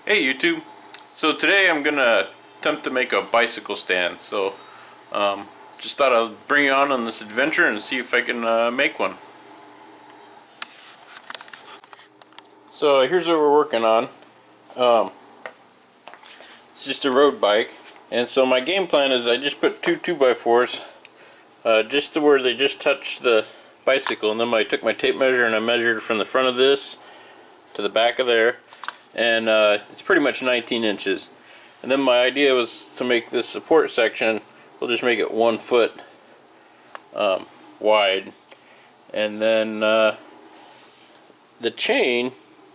Hey YouTube. So today I'm gonna attempt to make a bicycle stand. Just thought I'd bring you on this adventure and see if I can make one. So here's what we're working on. Um, it's just a road bike, and so my game plan is I just put two 2x4s just to where they just touch the bicycle, and then I took my tape measure and I measured from the front of this to the back of there, and it's pretty much 19 inches. And then my idea was to make this support section, we'll just make it 1 foot wide. And then the chain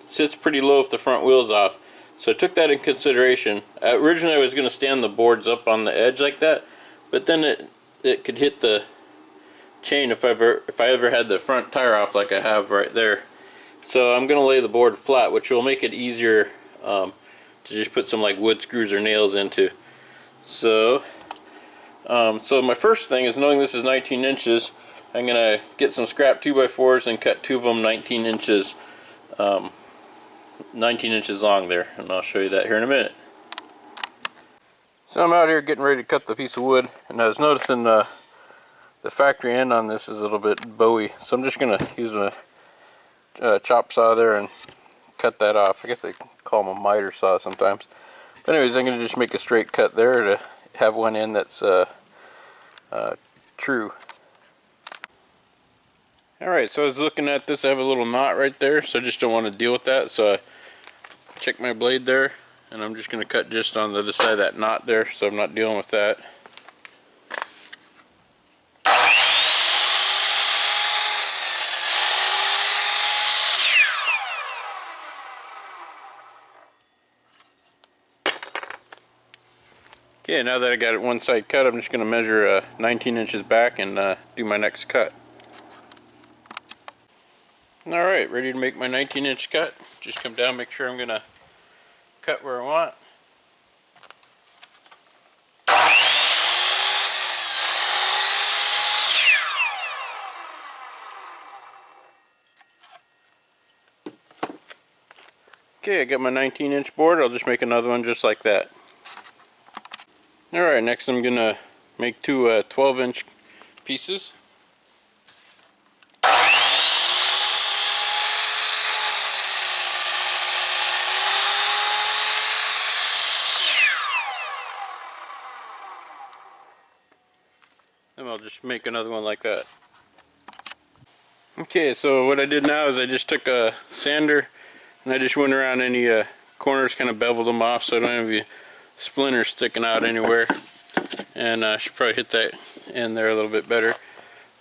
sits pretty low if the front wheel's off. So I took that in consideration. Originally I was going to stand the boards up on the edge like that, but then it could hit the chain if I ever had the front tire off like I have right there. So I'm going to lay the board flat, which will make it easier to just put some like wood screws or nails into. So my first thing is, knowing this is 19 inches, I'm going to get some scrap 2x4s and cut two of them 19 inches long there, and I'll show you that here in a minute. So I'm out here getting ready to cut the piece of wood, and I was noticing the factory end on this is a little bit bowy, so I'm just going to use a chop saw there and cut that off. I guess they call them a miter saw sometimes. But anyways, I'm going to just make a straight cut there to have one end that's true. Alright, so I was looking at this, I have a little knot right there, so I just don't want to deal with that, so I check my blade there, and I'm just going to cut just on the other side of that knot there, so I'm not dealing with that. Okay, now that I got it one side cut, I'm just going to measure 19 inches back and do my next cut. Alright, ready to make my 19-inch cut. Just come down, make sure I'm going to cut where I want. Okay, I got my 19-inch board. I'll just make another one just like that. Alright, next I'm going to make two 12-inch pieces. And I'll just make another one like that. Okay, so what I did now is I just took a sander and I just went around any corners, kind of beveled them off so I don't have any splinters sticking out anywhere. And I should probably hit that in there a little bit better.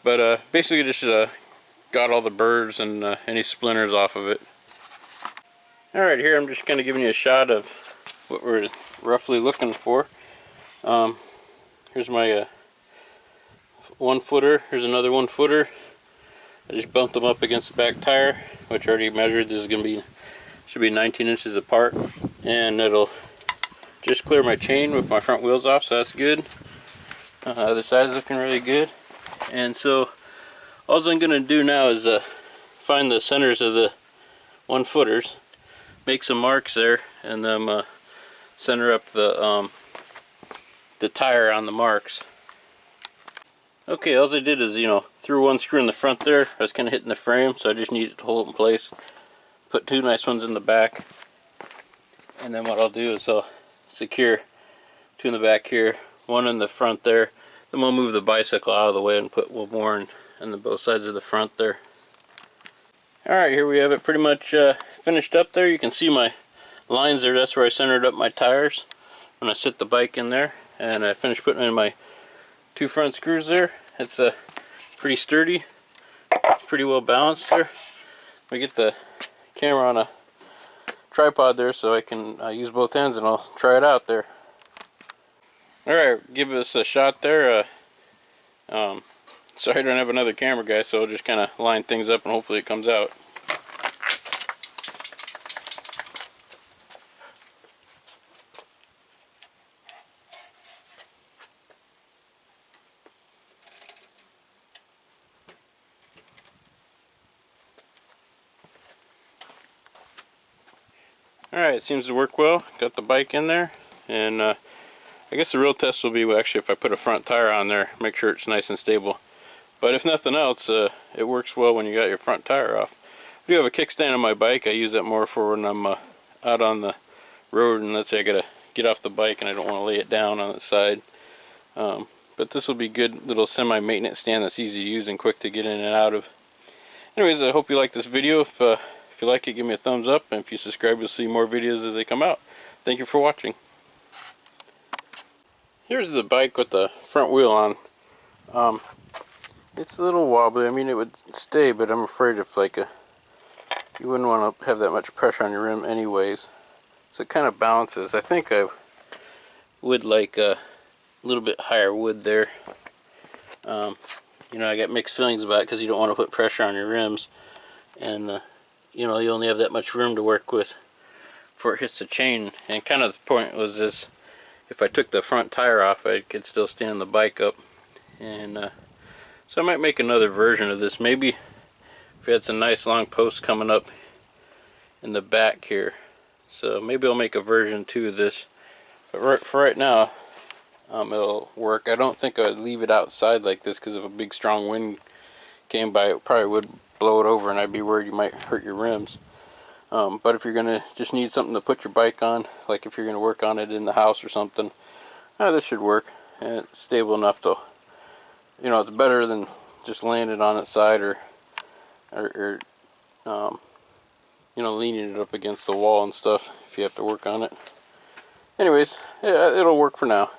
But basically just got all the burrs and any splinters off of it. Alright, here I'm just kind of giving you a shot of what we're roughly looking for. Here's my 1 footer. Here's another 1 footer. I just bumped them up against the back tire, which I already measured. This is going to be, should be 19 inches apart, and it'll just clear my chain with my front wheels off, so that's good. Other side's looking really good. And so all I'm going to do now is find the centers of the 1 footers, make some marks there, and then center up the tire on the marks. Okay, all I did is, threw 1 screw in the front there. I was kind of hitting the frame, so I just needed to hold it in place. Put 2 nice ones in the back. And then what I'll do is I'll secure 2 in the back here, 1 in the front there. Then we'll move the bicycle out of the way and put 1 more in the both sides of the front there. Alright, here we have it pretty much finished up there. You can see my lines there. That's where I centered up my tires when I set the bike in there. And I finished putting in my 2 front screws there. It's pretty sturdy, pretty well balanced there. We get the camera on a tripod there so I can use both ends, and I'll try it out there. Alright, give us a shot there. Sorry I don't have another camera guy, so I'll just kind of line things up and hopefully it comes out. Alright, it seems to work well. Got the bike in there, and I guess the real test will be actually if I put a front tire on there, make sure it's nice and stable. But if nothing else, it works well when you got your front tire off. I do have a kickstand on my bike. I use that more for when I'm out on the road, and let's say I gotta get off the bike and I don't want to lay it down on the side. But this will be good little semi-maintenance stand that's easy to use and quick to get in and out of. Anyways, I hope you like this video. If you like it, give me a thumbs up, and if you subscribe, you'll see more videos as they come out. Thank you for watching. Here's the bike with the front wheel on. It's a little wobbly. I mean, it would stay, but I'm afraid if you wouldn't want to have that much pressure on your rim anyways. So it kind of bounces. I think I would like a little bit higher wood there. You know, I got mixed feelings about it because you don't want to put pressure on your rims, and you know, you only have that much room to work with before it hits the chain. And kind of the point was this: if I took the front tire off, I could still stand the bike up. And so I might make another version of this. Maybe if we had some nice long posts coming up in the back here. So maybe I'll make a version 2 of this. But for right now, it'll work. I don't think I'd leave it outside like this, because if a big strong wind came by, it probably would blow it over, and I'd be worried you might hurt your rims. But if you're gonna just need something to put your bike on, like if you're gonna work on it in the house or something, this should work. And it's stable enough to, you know, it's better than just laying it on its side or you know, leaning it up against the wall and stuff if you have to work on it. Anyways, yeah, it'll work for now.